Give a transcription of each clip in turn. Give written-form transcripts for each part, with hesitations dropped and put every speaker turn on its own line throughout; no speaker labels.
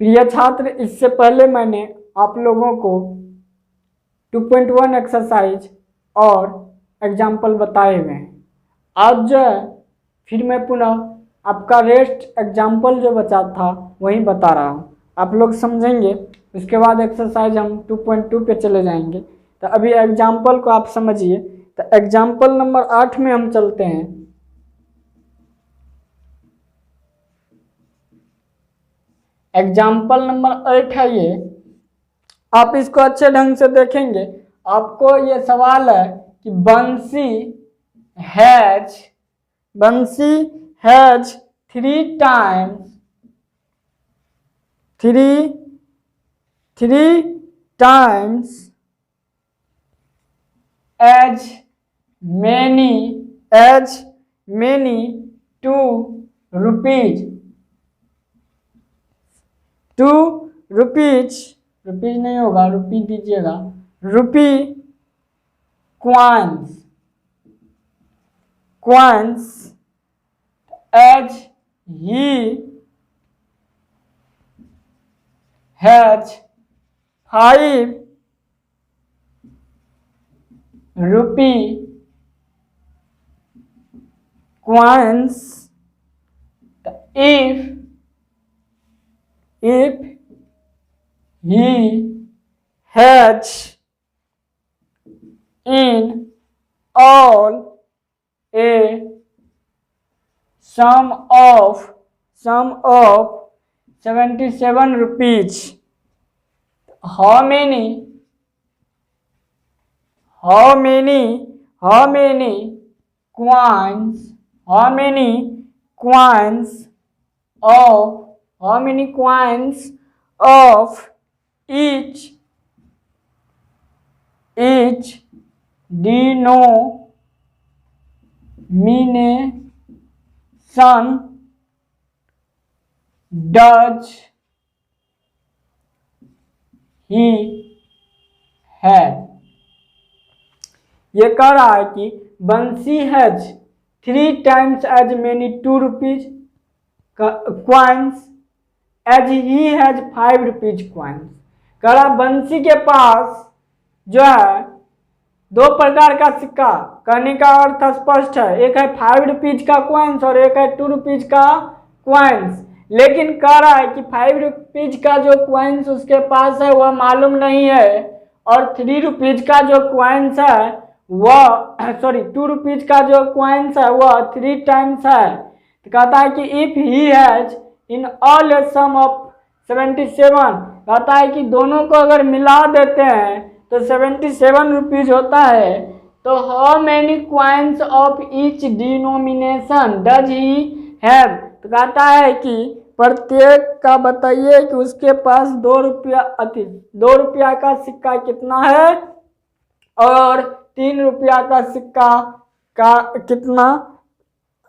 प्रिय छात्र, इससे पहले मैंने आप लोगों को 2.1 एक्सरसाइज और एग्जाम्पल बताए हुए हैं। आज जो है फिर मैं पुनः आपका रेस्ट एग्जाम्पल जो बचा था वही बता रहा हूँ। आप लोग समझेंगे, उसके बाद एक्सरसाइज हम 2.2 पे चले जाएंगे। तो अभी एग्जाम्पल को आप समझिए। तो एग्जाम्पल नंबर 8 में हम चलते हैं। एग्जाम्पल नंबर 8 है ये। आप इसको अच्छे ढंग से देखेंगे। आपको ये सवाल है कि बंसी has three times as many 2 rupees नहीं होगा, रुपी दीजिएगा, रुपी coins as he has 5 rupee coins if he has in all a sum of 77 rupees, how many coins of each denomination does he have? ये कह रहा है कि बंसी has 3 times as many 2 rupees coins as he has 5 rupees coins। कह रहा बंसी के पास जो है 2 प्रकार का सिक्का, कहने का अर्थ स्पष्ट है, एक है 5 रुपीज का कॉइन्स और एक है 2 रुपीज का कॉइन्स। लेकिन कह रहा है कि 5 रुपीज का जो कॉइन्स उसके पास है वह मालूम नहीं है, और 3 रुपीज का जो कॉइन्स है वह 2 रुपीज का जो कॉइन्स है वह 3 टाइम्स है। तो कहता है कि if he has in all a sum of 77, कहता है कि दोनों को अगर मिला देते हैं तो 77 रुपीज होता है। तो how many coins of each denomination does he have? तो कहता है कि प्रत्येक का बताइए कि उसके पास 2 रुपया का सिक्का कितना है और 3 रुपया का सिक्का का कितना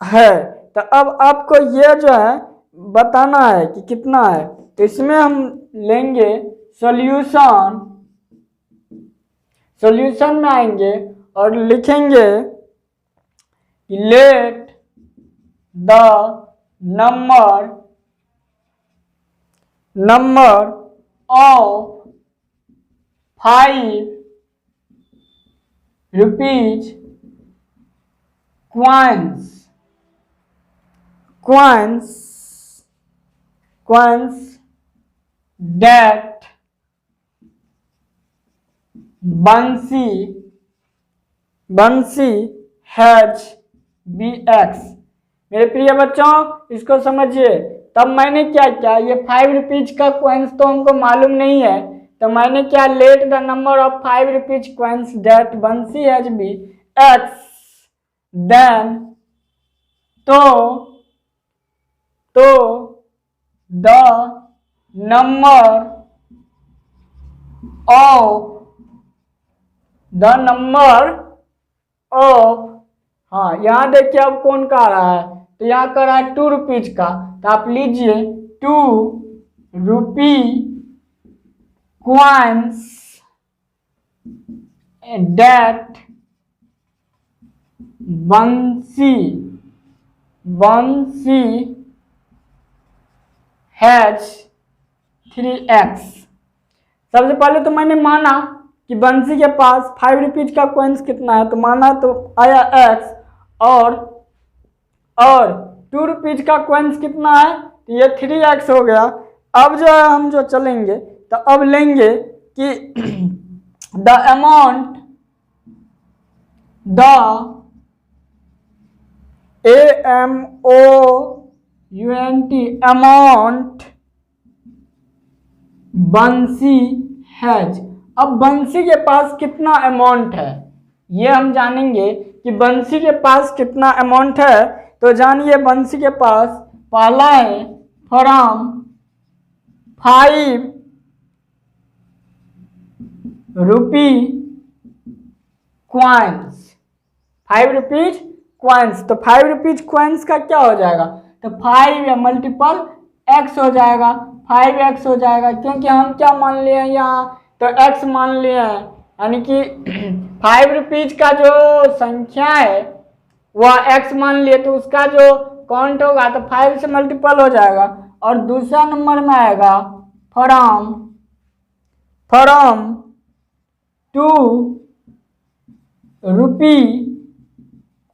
है। तो अब आपको ये जो है बताना है कि कितना है। तो इसमें हम लेंगे सॉल्यूशन में आएंगे और लिखेंगे late the number of 5 rupees coins that Bansi has bx। मेरे प्रिय बच्चों, इसको समझिए। तब मैंने क्या किया, ये 5 रुपीज का कॉइन्स तो हमको मालूम नहीं है, तो मैंने क्या, late the number of 5 rupees coins that बंसी हैज बी एक्स, देन तो द नंबर ऑफ हाँ, यहाँ देखिए अब कौन का रहा है, तो यहाँ कर रहा है 2 रुपीज का, तो आप लीजिए 2 रुपी coins that Bansi has 3x। सबसे पहले तो मैंने माना कि बंसी के पास 5 रुपीज का कॉइन्स कितना है, तो माना तो आया x, और 2 रुपीज का कॉइन्स कितना है, तो ये 3x हो गया। अब जो है हम जो चलेंगे तो अब लेंगे कि द अमाउंट अमाउंट बंसी हैज। अब बंसी के पास कितना अमाउंट है ये हम जानेंगे कि बंसी के पास कितना अमाउंट है। तो जानिए बंसी के पास पहला है from 5 rupee coins, 5 rupees coins. तो 5 रुपीज क्वाइंस का क्या हो जाएगा, तो 5 या मल्टीपल x हो जाएगा, 5x हो जाएगा, क्योंकि हम क्या मान लिए हैं यहाँ, तो x मान लिए हैं, यानी कि 5 रुपीज का जो संख्या है वह x मान लिए, तो उसका जो काउंट होगा तो 5 से मल्टीपल हो जाएगा। और दूसरा नंबर में आएगा from 2 rupee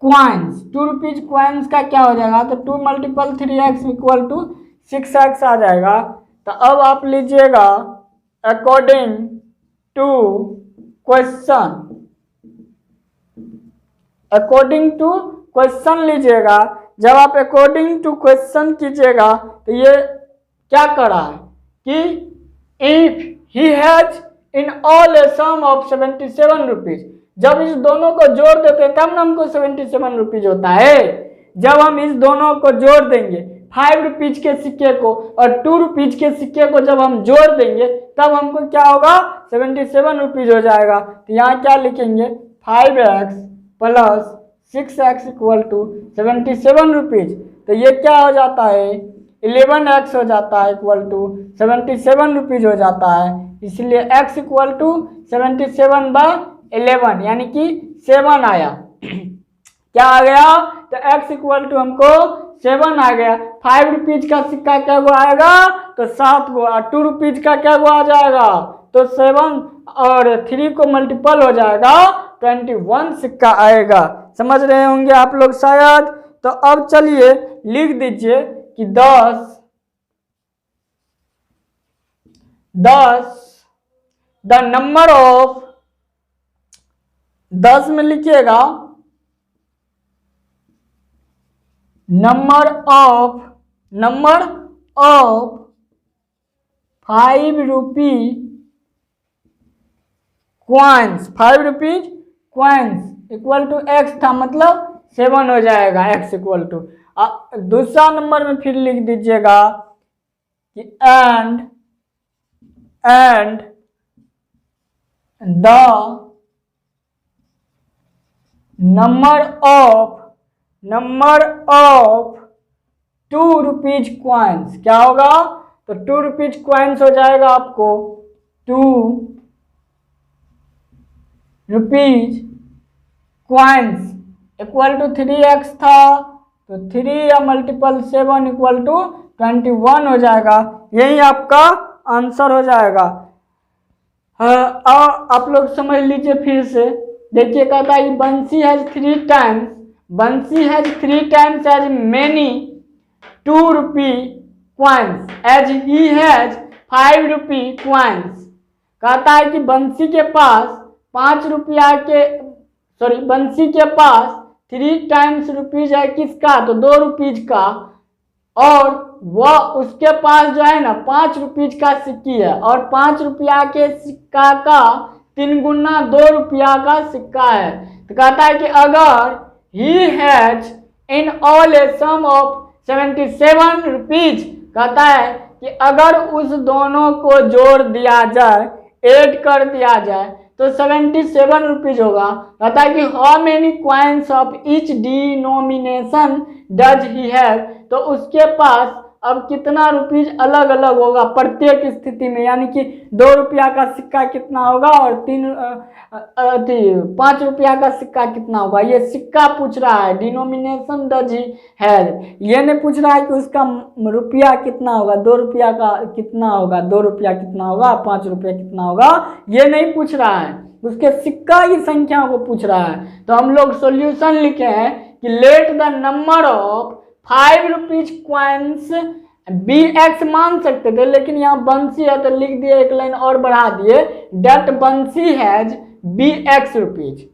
coins. 2 rupees coins का क्या हो जाएगा, तो 2 multiple 3x equal to 6x आ जाएगा। तो अब आप लीजिएगा अकॉर्डिंग टू क्वेश्चन लीजिएगा। जब आप अकॉर्डिंग टू क्वेश्चन कीजिएगा तो ये क्या कर रहा है कि if he has in all a sum of 77 rupees, जब इस दोनों को जोड़ देते हैं तब ना हमको 77 रुपीज होता है। जब हम इस दोनों को जोड़ देंगे, 5 रुपीज के सिक्के को और 2 रुपीज के सिक्के को जब हम जोड़ देंगे तब हमको क्या होगा, 77 रुपीज हो जाएगा। तो यहाँ क्या लिखेंगे, 5x प्लस 6x इक्वल टू 77 रुपीज। तो ये क्या हो जाता है, 11x हो जाता है इक्वल टू 77 रुपीज हो जाता है। इसलिए x इक्वल टू 77/11 यानी कि 7 आया। क्या आ गया, तो x इक्वल टू हमको 7 आ गया। 5 रुपीज का सिक्का क्या गो आएगा, तो 7 गो, और 2 रुपीज का क्या गो आ जाएगा, तो 7 और 3 को मल्टीपल हो जाएगा, 21 सिक्का आएगा। समझ रहे होंगे आप लोग शायद। तो अब चलिए लिख दीजिए कि 10 द नंबर ऑफ, 10 में लिखिएगा number of 5 rupee coins, 5 rupees coins equal to x था, मतलब 7 हो जाएगा x इक्वल टू। दूसरा नंबर में फिर लिख दीजिएगा कि and the number of 2 rupees coins, क्या होगा, तो 2 रुपीज क्वाइंस हो जाएगा आपको 2 rupees coins equal to 3x था, तो 3 या मल्टीपल 7 इक्वल टू 21 हो जाएगा। यही आपका आंसर हो जाएगा। आप लोग समझ लीजिए फिर से। देखिए कहता है Bansi has 3 times as many 2 rupee coins as he has 5 rupee coins. कहता है कि बंसी के पास 5 रुपया के, सॉरी बंसी के पास 3 टाइम्स रुपीज है किसका, तो 2 रुपीज का, और वह उसके पास जो है ना 5 रुपीज का सिक्की है, और 5 रुपया के सिक्का का 3 गुना 2 रुपया का सिक्का है। तो कहता है कि अगर he has in all a sum of 77 rupees, कहता है कि अगर उस दोनों को जोड़ दिया जाए, ऐड कर दिया जाए, तो 77 रुपीज होगा। कहता है कि how many coins of each denomination does he have, तो उसके पास अब कितना रुपीज अलग अलग होगा प्रत्येक स्थिति में, यानी कि 2 रुपया का सिक्का कितना होगा और 5 रुपया का सिक्का कितना होगा। ये सिक्का पूछ रहा है, डिनोमिनेशन डज ही हैव। ये नहीं पूछ रहा है कि उसका रुपया कितना होगा, 2 रुपया का कितना होगा, 2 रुपया कितना होगा, 5 रुपया कितना होगा, ये नहीं पूछ रहा है, उसके सिक्का की संख्या को पूछ रहा है। तो हम लोग सॉल्यूशन लिखे हैं कि let the number of 5 rupees coins be X मान सकते थे, लेकिन यहाँ बंसी है तो लिख दिए, एक लाइन और बढ़ा दिए, date Bansi has B x rupees,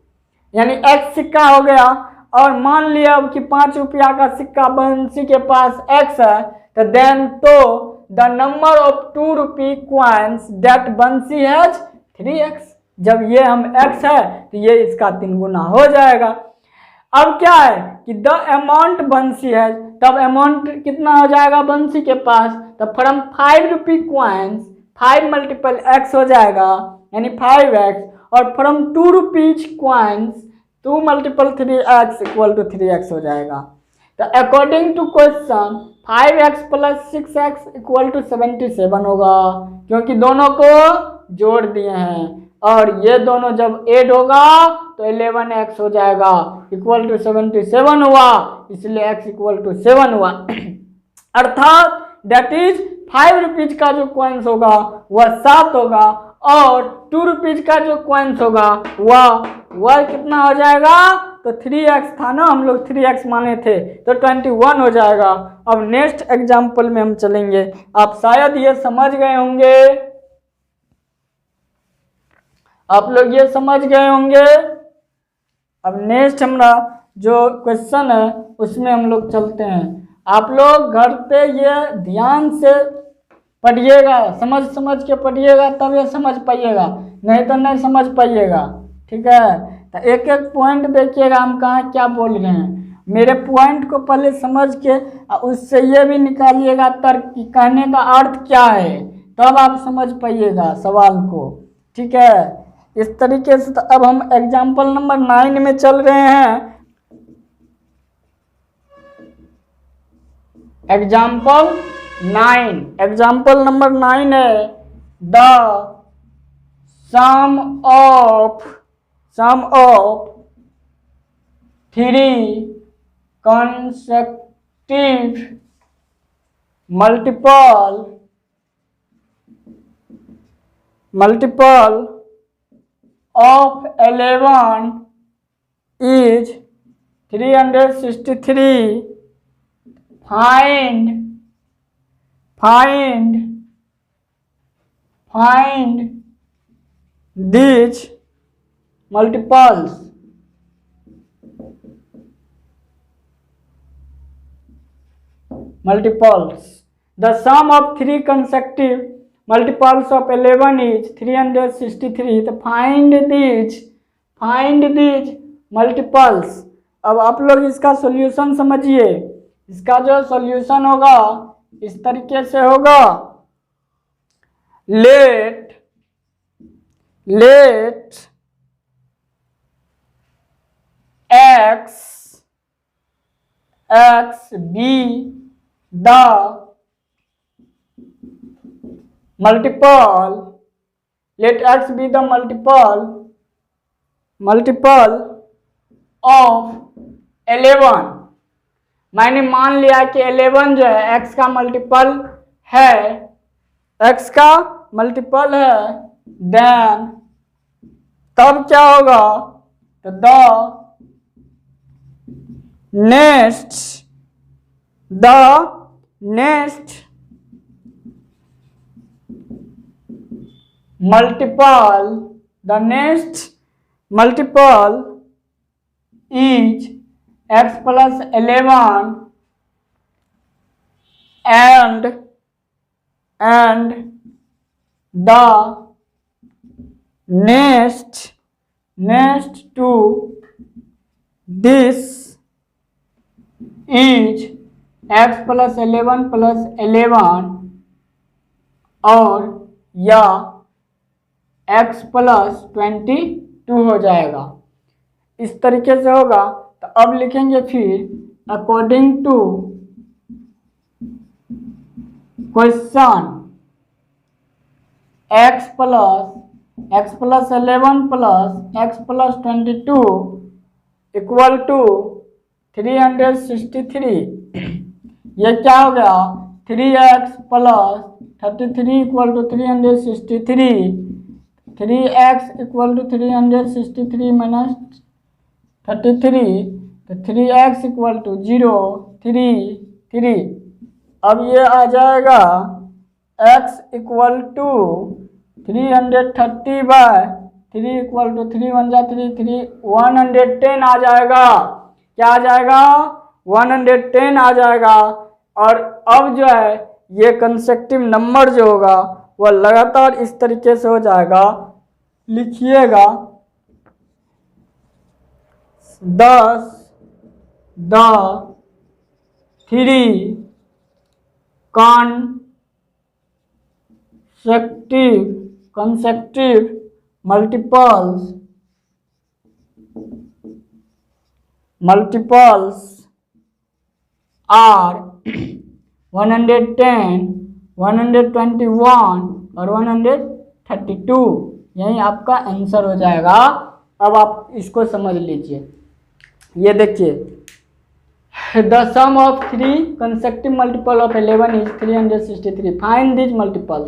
यानी एक्स सिक्का हो गया। और मान लिया अब कि 5 रुपया का सिक्का बंसी के पास एक्स है, तो देन तो the number of 2 rupee coins that Bansi has 3x। जब ये हम x है तो ये इसका 3 गुना हो जाएगा। अब क्या है कि द अमाउंट बंसी है, तब अमाउंट कितना हो जाएगा बंसी के पास, तो from 5 rupee coins 5 multiple x हो जाएगा, यानी 5x, और from 2 rupees coins 2 multiple 3x equal to 3x हो जाएगा। तो अकॉर्डिंग टू क्वेश्चन 5x प्लस 6x इक्वल टू 77 होगा, क्योंकि दोनों को जोड़ दिए हैं, और ये दोनों जब ऐड होगा तो 11x हो जाएगा, इक्वल टू 77 हुआ, इसलिए x इक्वल टू 7 हुआ। अर्थात दैट इज 5 रुपीज का जो कॉइन्स होगा वह 7 होगा, और 2 रुपीज का जो कॉइन्स होगा वह कितना हो जाएगा, तो 3x था ना, हम लोग 3x माने थे, तो 21 हो जाएगा। अब नेक्स्ट एग्जाम्पल में हम चलेंगे, आप शायद ये समझ गए होंगे, आप लोग ये समझ गए होंगे। अब नेक्स्ट हमारा जो क्वेश्चन है उसमें हम लोग चलते हैं। आप लोग घर पे ये ध्यान से पढ़िएगा, समझ के पढ़िएगा, तब ये समझ पाइएगा, नहीं तो नहीं समझ पाइएगा, ठीक है। तो एक एक पॉइंट देखिएगा हम कहाँ क्या बोल रहे हैं, मेरे पॉइंट को पहले समझ के उससे ये भी निकालिएगा तर्क कि कहने का अर्थ क्या है, तब आप समझ पाइएगा सवाल को, ठीक है। इस तरीके से तो अब हम एग्जाम्पल नंबर 9 में चल रहे हैं। एग्जाम्पल नंबर 9 है the sum of 3 consecutive multiple of 11 is 363. Find these multiples. The sum of 3 consecutive multiples of 11 is 363. तो find these multiples। अब आप लोग इसका सॉल्यूशन समझिए। इसका जो सॉल्यूशन होगा इस तरीके से होगा, late x be the multiple, let x be the multiple of 11। मैंने मान लिया कि 11 जो है x का मल्टीपल है, देन तब क्या होगा, तो the next multiple is x plus 11 and the next to this is x plus 11 plus 11 और या x plus 22 हो जाएगा। इस तरीके से होगा। तो अब लिखेंगे फिर according to question x plus 11 plus x plus 22 equal to 363। ये क्या हो गया 3x plus 33 equal to 363, 3x equal to 363 minus 33, तो 3x इक्वल टू 0 3 अब ये आ जाएगा x equal to 330 by 3 equal to 3 1 जा 3 3 110 आ जाएगा। क्या आ जाएगा 110 आ जाएगा। और अब जो है ये कंसेक्टिव नंबर जो होगा वह लगातार इस तरीके से हो जाएगा। लिखिएगा 10 द 3 consecutive multiples are 110, 121 और 132। यही आपका आंसर हो जाएगा। अब आप इसको समझ लीजिए। ये देखिए the sum of 3 consecutive multiple of 11 is 363. Find these multiples.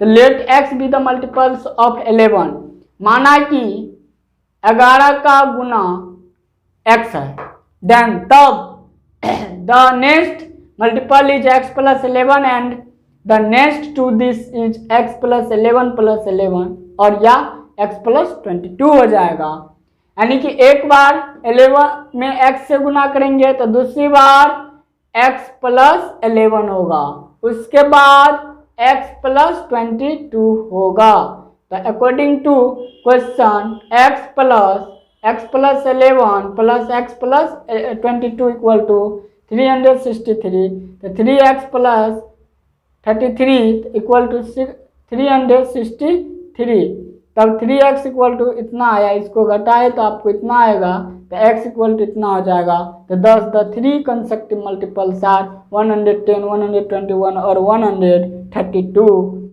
तो let x be the multiples of 11। माना कि 11 का गुना x है, then तब the next multiple is x plus 11 and the next to this is x plus 11 plus 11 और या x plus 22 हो जाएगा। यानी कि एक बार 11 में x से गुना करेंगे तो दूसरी बार x प्लस 11 होगा, उसके बाद x प्लस 22 होगा। तो according to question x plus 11 plus x plus 22 equal to 363, तो 3x प्लस 33 इक्वल टू 363। तब 3x इक्वल टू इतना आया, इसको घटाए तो आपको इतना आएगा, तो x इक्वल टू इतना हो जाएगा। तो 10 द 3 कंसेक्टिव मल्टीपल्स आर 110, 121 और 132।